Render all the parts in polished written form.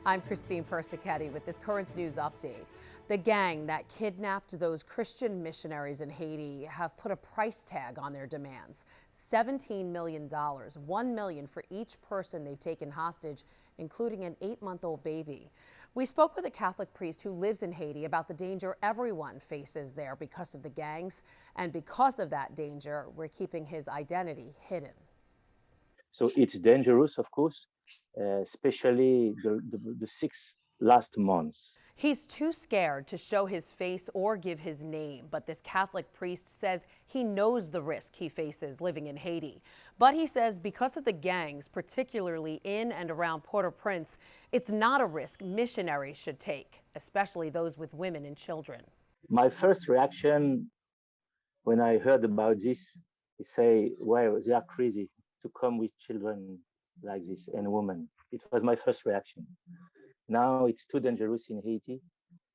I'm Christine Persichetti with this current news update. The gang that kidnapped those Christian missionaries in Haiti have put a price tag on their demands. $17 million, $1 million for each person they've taken hostage, including an 8-month-old baby. We spoke with a Catholic priest who lives in Haiti about the danger everyone faces there because of the gangs. And because of that danger, we're keeping his identity hidden. So it's dangerous, of course, especially the 6 last months. He's too scared to show his face or give his name, but this Catholic priest says he knows the risk he faces living in Haiti. But he says because of the gangs, particularly in and around Port-au-Prince, it's not a risk missionaries should take, especially those with women and children. My first reaction when I heard about this is say, well, they are crazy to come with children like this and women. It was my first reaction. Now it's too dangerous in Haiti.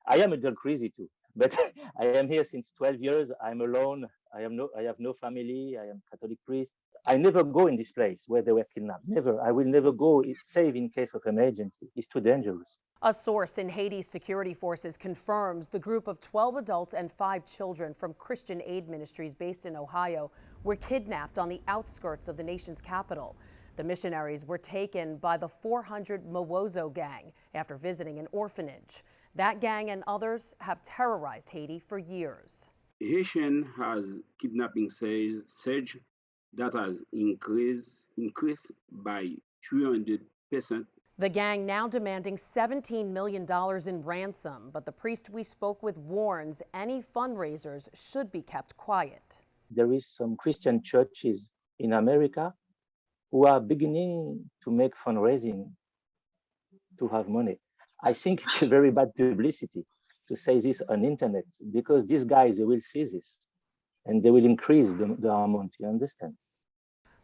I am a little crazy too, but I am here since 12 years. I'm alone. I have no family. I am Catholic priest. I never go in this place where they were kidnapped. Never. I will never go. It's safe in case of emergency. It's too dangerous. A source in Haiti's security forces confirms the group of 12 adults and 5 children from Christian aid ministries based in Ohio were kidnapped on the outskirts of the nation's capital. The missionaries were taken by the 400 Mowozo gang after visiting an orphanage. That gang and others have terrorized Haiti for years. Haitian has kidnapping surge that has increased by 300%. The gang now demanding $17 million in ransom, but the priest we spoke with warns any fundraisers should be kept quiet. There is some Christian churches in America who are beginning to make fundraising to have money. I think it's a very bad publicity to say this on internet because these guys, they will see this and they will increase the amount, you understand?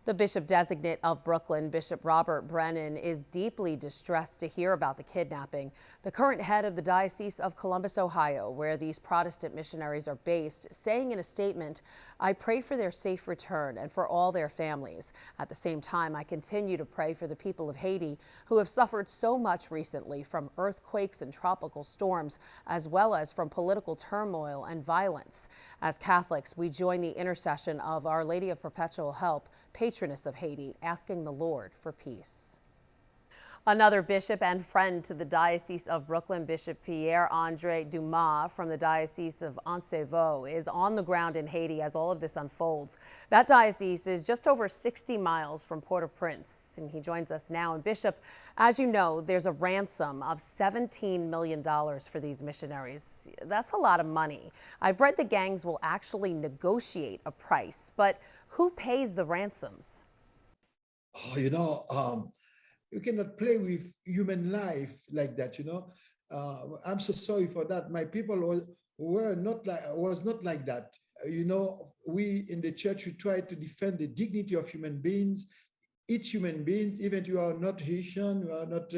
The Bishop designate of Brooklyn, Bishop Robert Brennan, is deeply distressed to hear about the kidnapping. The current head of the Diocese of Columbus, Ohio, where these Protestant missionaries are based, saying in a statement, "I pray for their safe return and for all their families. At the same time, I continue to pray for the people of Haiti who have suffered so much recently from earthquakes and tropical storms, as well as from political turmoil and violence." As Catholics, we join the intercession of Our Lady of Perpetual Help, patroness of Haiti, asking the Lord for peace. Another bishop and friend to the Diocese of Brooklyn, Bishop Pierre-Andre Dumas from the Diocese of Ansevo, is on the ground in Haiti as all of this unfolds. That diocese is just over 60 miles from Port-au-Prince, and he joins us now. And Bishop, as you know, there's a ransom of $17 million for these missionaries. That's a lot of money. I've read the gangs will actually negotiate a price, but who pays the ransoms? You cannot play with human life like that. I'm so sorry for that. My people was not like that. We in the church, we try to defend the dignity of human beings. Each human being, even you are not Haitian, you are not,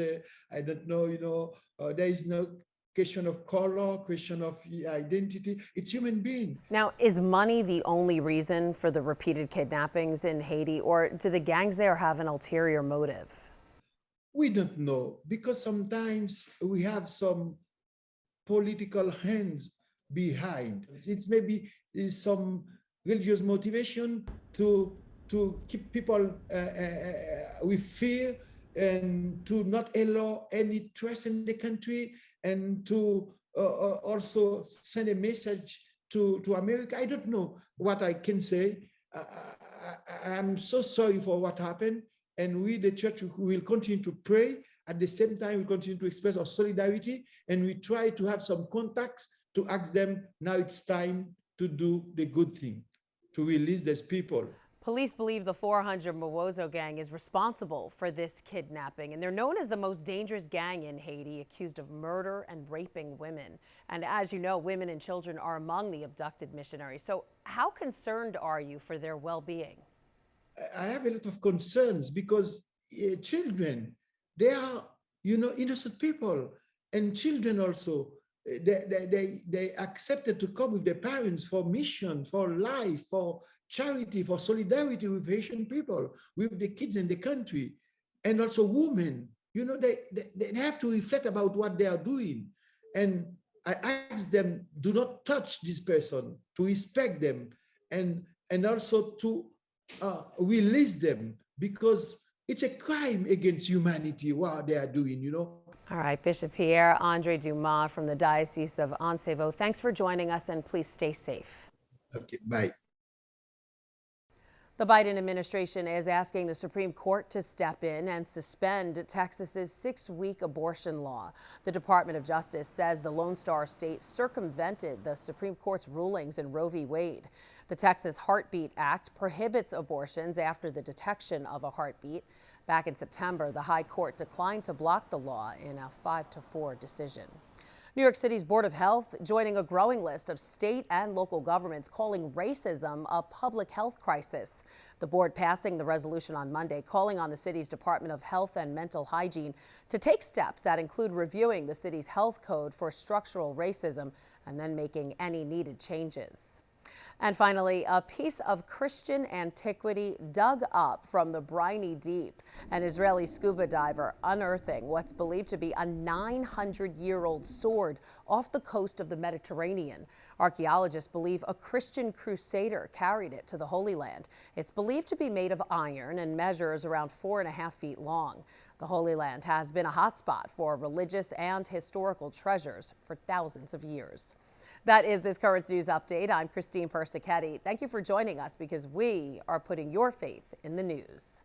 I don't know, there is no question of color, question of identity. It's human being. Now, is money the only reason for the repeated kidnappings in Haiti, or do the gangs there have an ulterior motive? We don't know, because sometimes we have some political hands behind. It's maybe some religious motivation to keep people with fear and to not allow any trust in the country, and to also send a message to America. I don't know what I can say. I'm so sorry for what happened. And we, the church, will continue to pray. At the same time, we continue to express our solidarity, and we try to have some contacts to ask them, now it's time to do the good thing, to release these people. Police believe the 400 Mowozo gang is responsible for this kidnapping, and they're known as the most dangerous gang in Haiti, accused of murder and raping women. And as you know, women and children are among the abducted missionaries. So how concerned are you for their well-being? I have a lot of concerns because children, they are, innocent people, and children also, they accepted to come with their parents for mission, for life, for charity, for solidarity with Haitian people, with the kids in the country, and also women. they have to reflect about what they are doing. And I ask them, do not touch this person, to respect them, and also to release them, because it's a crime against humanity what they are doing. All right, Bishop Pierre-Andre Dumas from the Diocese of Ancevaux, thanks for joining us, and please stay safe. Okay, bye. The Biden administration is asking the Supreme Court to step in and suspend Texas's 6-week abortion law. The Department of Justice says the Lone Star State circumvented the Supreme Court's rulings in Roe v. Wade. The Texas Heartbeat Act prohibits abortions after the detection of a heartbeat. Back in September, the High Court declined to block the law in a 5-4 decision. New York City's Board of Health joining a growing list of state and local governments calling racism a public health crisis. The board passing the resolution on Monday, calling on the city's Department of Health and Mental Hygiene to take steps that include reviewing the city's health code for structural racism and then making any needed changes. And finally, a piece of Christian antiquity dug up from the briny deep. An Israeli scuba diver unearthing what's believed to be a 900-year-old sword off the coast of the Mediterranean. Archaeologists believe a Christian crusader carried it to the Holy Land. It's believed to be made of iron and measures around 4.5 feet long. The Holy Land has been a hotspot for religious and historical treasures for thousands of years. That is this Currents News Update. I'm Christine Persichetti. Thank you for joining us, because we are putting your faith in the news.